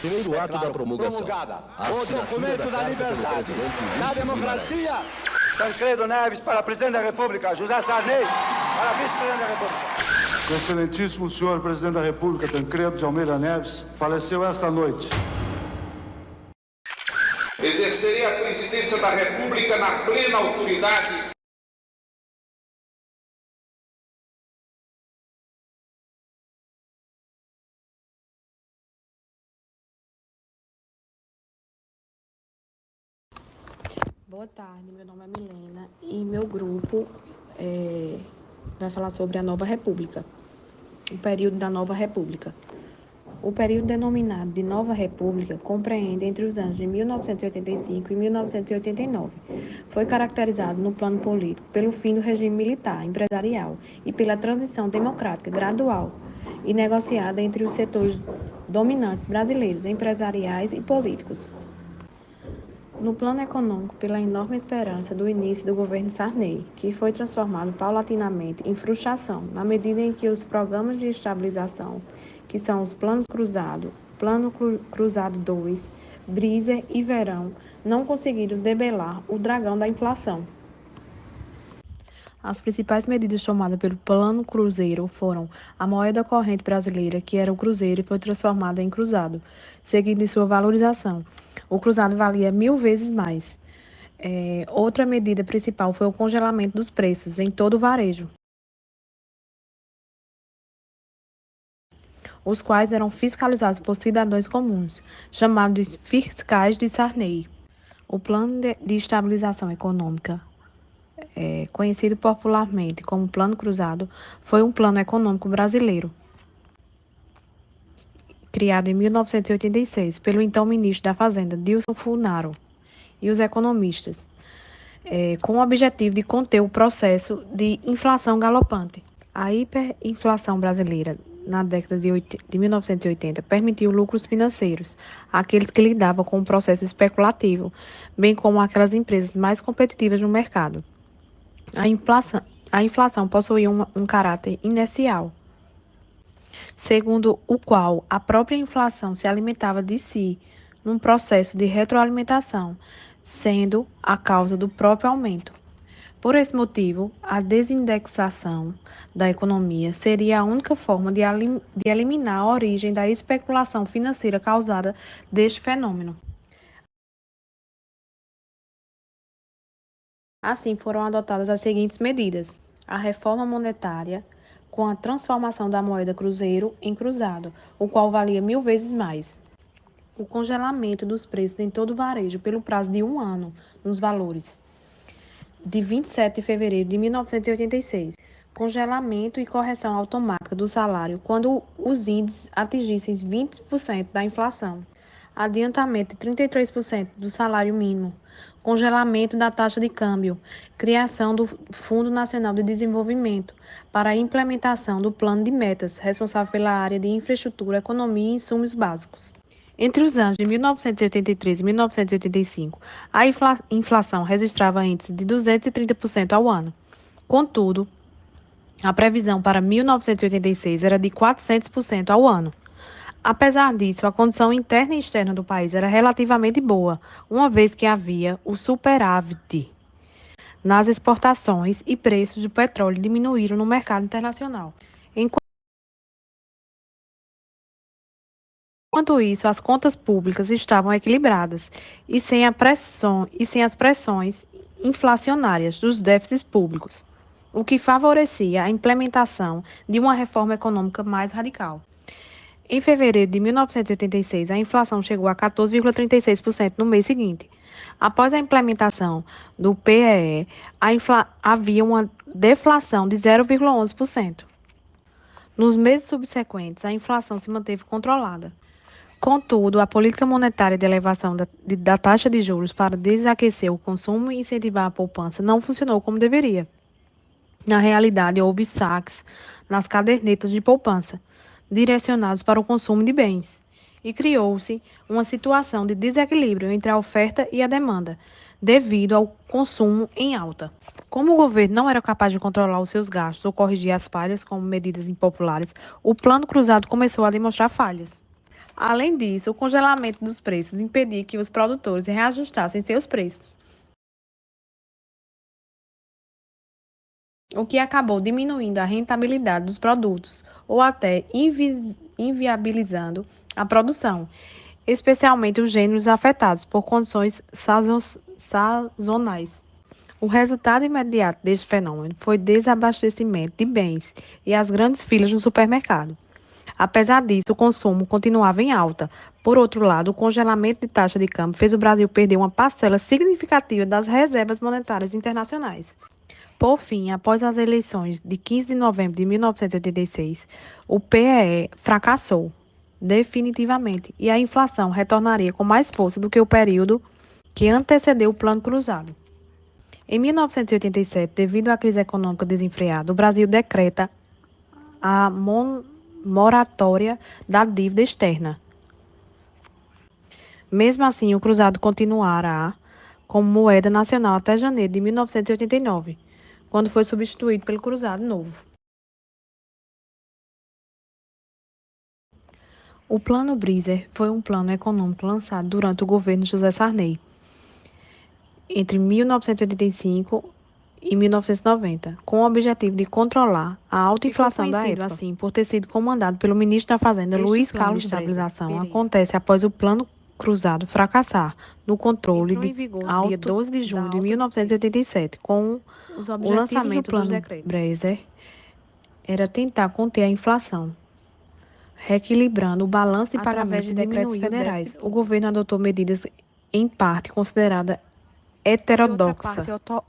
Primeiro ato da promulgação. O documento da liberdade. Na democracia, Tancredo Neves para presidente da República, José Sarney para vice-presidente da República. O excelentíssimo senhor presidente da República, Tancredo de Almeida Neves, faleceu esta noite. Exercerei a presidência da República na plena autoridade. Boa tarde, meu nome é Milena e meu grupo vai falar sobre a Nova República, o período da Nova República. O período denominado de Nova República compreende entre os anos de 1985 e 1989. Foi caracterizado no plano político pelo fim do regime militar, empresarial e pela transição democrática gradual e negociada entre os setores dominantes brasileiros, empresariais e políticos. No plano econômico, pela enorme esperança do início do governo Sarney, que foi transformado paulatinamente em frustração, na medida em que os programas de estabilização, que são os planos Cruzado, Plano Cruzado 2, Briser e Verão, não conseguiram debelar o dragão da inflação. As principais medidas tomadas pelo Plano Cruzeiro foram a moeda corrente brasileira, que era o cruzeiro, e foi transformada em cruzado, seguindo sua valorização. O cruzado valia 1000 vezes mais. Outra medida principal foi o congelamento dos preços em todo o varejo, os quais eram fiscalizados por cidadãos comuns, chamados de fiscais de Sarney. O Plano de Estabilização Econômica, conhecido popularmente como Plano Cruzado, foi um plano econômico brasileiro, criado em 1986 pelo então ministro da Fazenda, Dilson Funaro, e os economistas, com o objetivo de conter o processo de inflação galopante. A hiperinflação brasileira, na década de 1980, permitiu lucros financeiros àqueles que lidavam com o processo especulativo, bem como aquelas empresas mais competitivas no mercado. A inflação possuía um caráter inercial, segundo o qual a própria inflação se alimentava de si num processo de retroalimentação, sendo a causa do próprio aumento. Por esse motivo, a desindexação da economia seria a única forma de eliminar a origem da especulação financeira causada deste fenômeno. Assim, foram adotadas as seguintes medidas: a reforma monetária, com a transformação da moeda cruzeiro em cruzado, o qual valia 1000 vezes mais. O congelamento dos preços em todo o varejo pelo prazo de 1 ano, nos valores de 27 de fevereiro de 1986. Congelamento e correção automática do salário quando os índices atingissem 20% da inflação. Adiantamento de 33% do salário mínimo. Congelamento da taxa de câmbio. Criação do Fundo Nacional de Desenvolvimento para a implementação do plano de metas, responsável pela área de infraestrutura, economia e insumos básicos. Entre os anos de 1983 e 1985, a inflação registrava índice de 230% ao ano. Contudo, a previsão para 1986 era de 400% ao ano. Apesar disso, a condição interna e externa do país era relativamente boa, uma vez que havia o superávit nas exportações e preços do petróleo diminuíram no mercado internacional. Enquanto isso, as contas públicas estavam equilibradas e sem as pressões inflacionárias dos déficits públicos, o que favorecia a implementação de uma reforma econômica mais radical. Em fevereiro de 1986, a inflação chegou a 14,36% no mês seguinte. Após a implementação do PEE, havia uma deflação de 0,11%. Nos meses subsequentes, a inflação se manteve controlada. Contudo, a política monetária de elevação da taxa de juros para desaquecer o consumo e incentivar a poupança não funcionou como deveria. Na realidade, houve saques nas cadernetas de poupança, direcionados para o consumo de bens, e criou-se uma situação de desequilíbrio entre a oferta e a demanda, devido ao consumo em alta. Como o governo não era capaz de controlar os seus gastos ou corrigir as falhas com medidas impopulares, o Plano Cruzado começou a demonstrar falhas. Além disso, o congelamento dos preços impedia que os produtores reajustassem seus preços, o que acabou diminuindo a rentabilidade dos produtos ou até inviabilizando a produção, especialmente os gêneros afetados por condições sazonais. O resultado imediato deste fenômeno foi desabastecimento de bens e as grandes filas no supermercado. Apesar disso, o consumo continuava em alta. Por outro lado, o congelamento de taxa de câmbio fez o Brasil perder uma parcela significativa das reservas monetárias internacionais. Por fim, após as eleições de 15 de novembro de 1986, o PEE fracassou definitivamente e a inflação retornaria com mais força do que o período que antecedeu o Plano Cruzado. Em 1987, devido à crise econômica desenfreada, o Brasil decreta a moratória da dívida externa. Mesmo assim, o cruzado continuará como moeda nacional até janeiro de 1989, quando foi substituído pelo cruzado novo. O Plano Brizer foi um plano econômico lançado durante o governo José Sarney, entre 1985 e 1990, com o objetivo de controlar a alta inflação da época. Assim, por ter sido comandado pelo ministro da Fazenda, Luiz Carlos Breza. A estabilização acontece após o Plano Cruzado fracassar no controle de dia 12 de junho de 1987, com o lançamento do Plano Brezer, era tentar conter a inflação, reequilibrando o balanço de pagamento de decretos federais. O governo adotou medidas em parte consideradas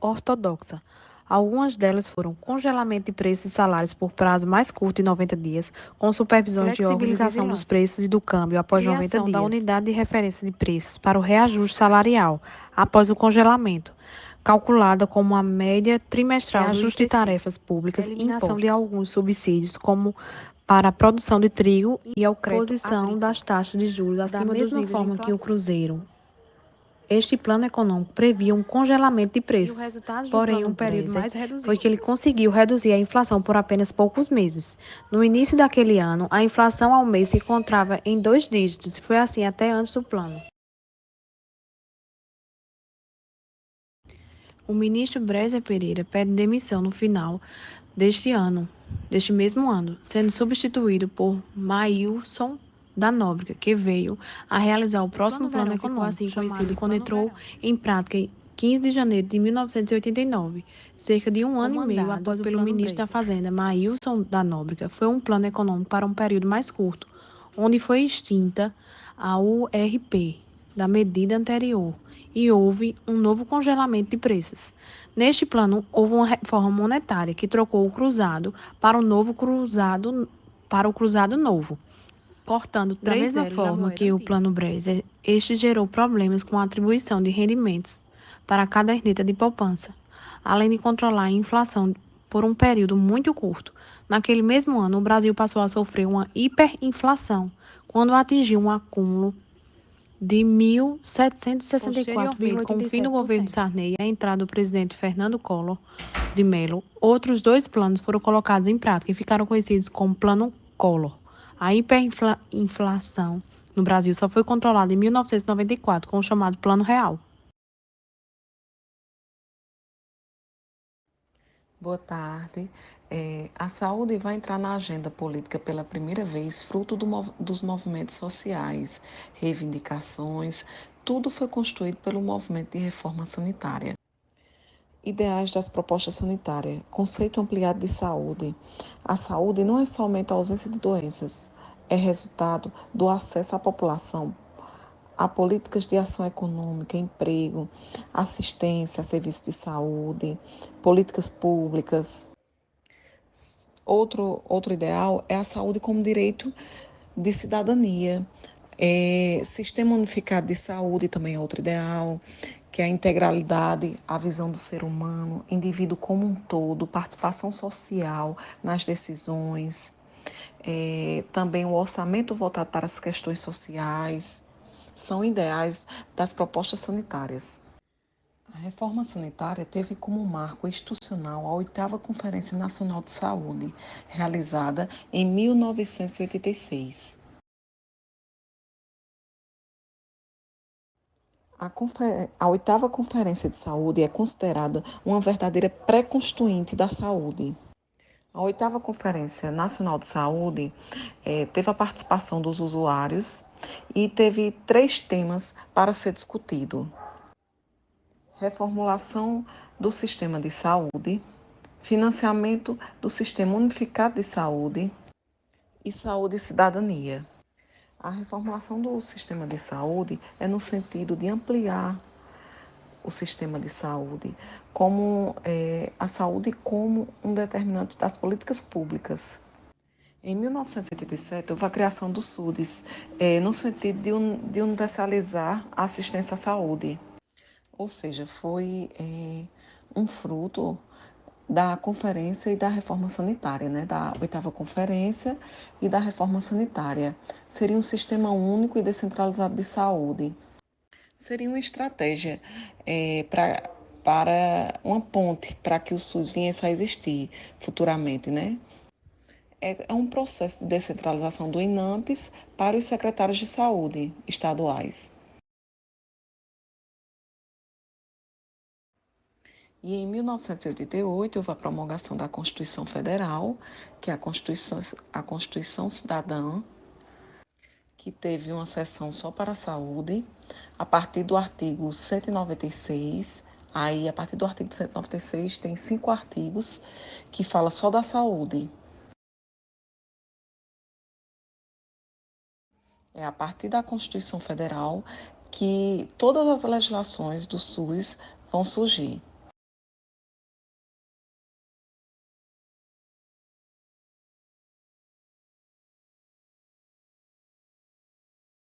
ortodoxa. Algumas delas foram congelamento de preços e salários por prazo mais curto de 90 dias, com supervisões de flexibilização dos preços e do câmbio após 90 dias, da unidade de referência de preços para o reajuste salarial após o congelamento, calculada como a média trimestral do ajuste de tarefas públicas e imposição de alguns subsídios, como para a produção de trigo e a posição das taxas de juros acima dos níveis forma que o Cruzeiro. Este plano econômico previa um congelamento de preços, porém um período mais reduzido foi que ele conseguiu reduzir a inflação por apenas poucos meses. No início daquele ano, a inflação ao mês se encontrava em 2 dígitos e foi assim até antes do plano. O ministro Brezer Pereira pede demissão no final deste mesmo ano, sendo substituído por Maílson da Nóbrega, que veio a realizar o próximo plano econômico, assim conhecido quando entrou em prática em 15 de janeiro de 1989, cerca de um ano e meio após pelo ministro da Fazenda, Maílson da Nóbrega. Foi um plano econômico para um período mais curto, onde foi extinta a URP da medida anterior e houve um novo congelamento de preços. Neste plano, houve uma reforma monetária que trocou o cruzado para o cruzado novo, cortando 3 zeros. Da mesma forma que o Plano Brezer, este gerou problemas com a atribuição de rendimentos para a caderneta de poupança, além de controlar a inflação por um período muito curto. Naquele mesmo ano, o Brasil passou a sofrer uma hiperinflação, quando atingiu um acúmulo de 1.764, com o fim do governo de Sarney e a entrada do presidente Fernando Collor de Mello. Outros 2 planos foram colocados em prática e ficaram conhecidos como Plano Collor. A hiperinflação no Brasil só foi controlada em 1994 com o chamado Plano Real. Boa tarde. A saúde vai entrar na agenda política pela primeira vez, fruto dos movimentos sociais, reivindicações, tudo foi construído pelo movimento de reforma sanitária. Ideais das propostas sanitárias, conceito ampliado de saúde. A saúde não é somente a ausência de doenças, é resultado do acesso à população a políticas de ação econômica, emprego, assistência a serviços de saúde, políticas públicas. Outro ideal é a saúde como direito de cidadania. Sistema unificado de saúde também é outro ideal, que é a integralidade, a visão do ser humano, indivíduo como um todo, participação social nas decisões, também o orçamento voltado para as questões sociais, são ideais das propostas sanitárias. A reforma sanitária teve como marco institucional a 8ª Conferência Nacional de Saúde, realizada em 1986. A oitava Conferência de Saúde é considerada uma verdadeira pré-constituinte da saúde. A oitava Conferência Nacional de Saúde teve a participação dos usuários e teve 3 temas para ser discutido: reformulação do sistema de saúde, financiamento do Sistema Unificado de Saúde e saúde e cidadania. A reformulação do sistema de saúde é no sentido de ampliar o sistema de saúde, como a saúde como um determinante das políticas públicas. Em 1987, houve a criação do SUDES, no sentido de universalizar a assistência à saúde. Ou seja, foi um fruto da conferência e da reforma sanitária, né? Da oitava conferência e da reforma sanitária. Seria um sistema único e descentralizado de saúde. Seria uma estratégia para uma ponte para que o SUS viesse a existir futuramente, né? É um processo de descentralização do INAMPS para os secretários de saúde estaduais. E em 1988 houve a promulgação da Constituição Federal, que é a Constituição Cidadã, que teve uma seção só para a saúde, a partir do artigo 196. Aí, a partir do artigo 196, tem 5 artigos que falam só da saúde. É a partir da Constituição Federal que todas as legislações do SUS vão surgir.